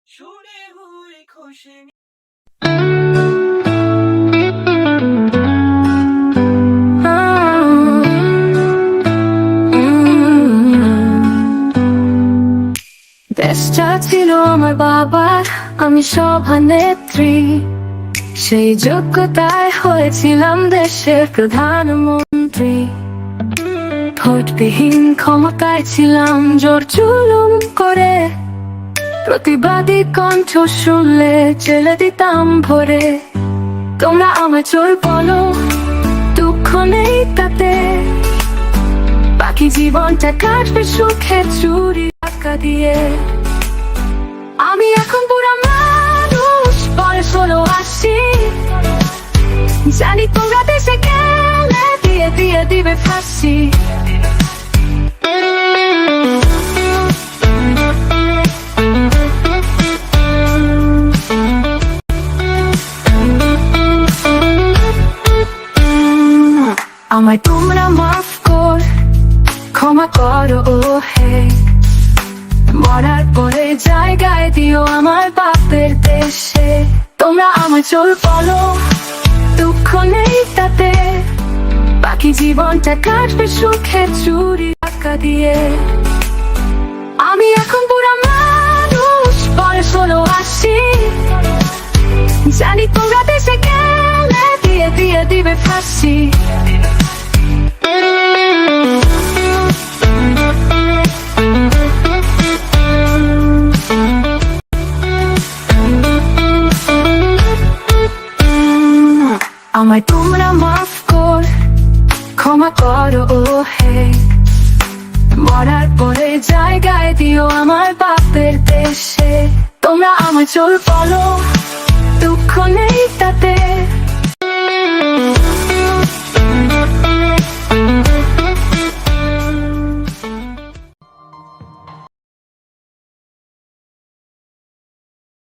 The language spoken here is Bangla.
শুনে হই খুশি। দেশটা ছিল আমার বাবার, আমি সভানেত্রী। সেই যোগ্যতায় হয়েছিলাম দেশের প্রধানমন্ত্রী। ভোটবিহীন ক্ষমতায় ছিলাম জোর জুলুম করে, প্রতিবাদী কণ্ঠ শুনলে জেলে দিতাম ভরে। তোমরা আমার চোর বলো, দুঃখ নেই তাতে, বাকি জীবনটা কাটবে সুখে চুরি টাকা দিয়ে। আমি এখন পুরা মানুষ, বয়স হলো 80। জানি তোমরা দেশে গেলে দিয়ে দিয়ে দিবে ফাঁসি। আমায় তোমরা মাফ কর, ক্ষমা করো ও হে। মরার পরে জায়গায় দিও আমার বাপের দেশে। তোমরা আমার চোর বলো, দুঃখ নেই তাতে, বাকি জীবনটা কাটবে সুখে চুরি টাকা দিয়ে। আমি এখন পুরা মানুষ, বয়স হলো 80। জানি তোমরা দেশে গেলে দিয়ে দিয়ে দিবে ফাঁসি। আমায় তোমরা মাফ কর, ক্ষমা করো ও হে। মরার পরে জায়গায় দিও আমার বাপের দেশে। তোমরা আমার চোর বলো, দুঃখ নেই তাতে,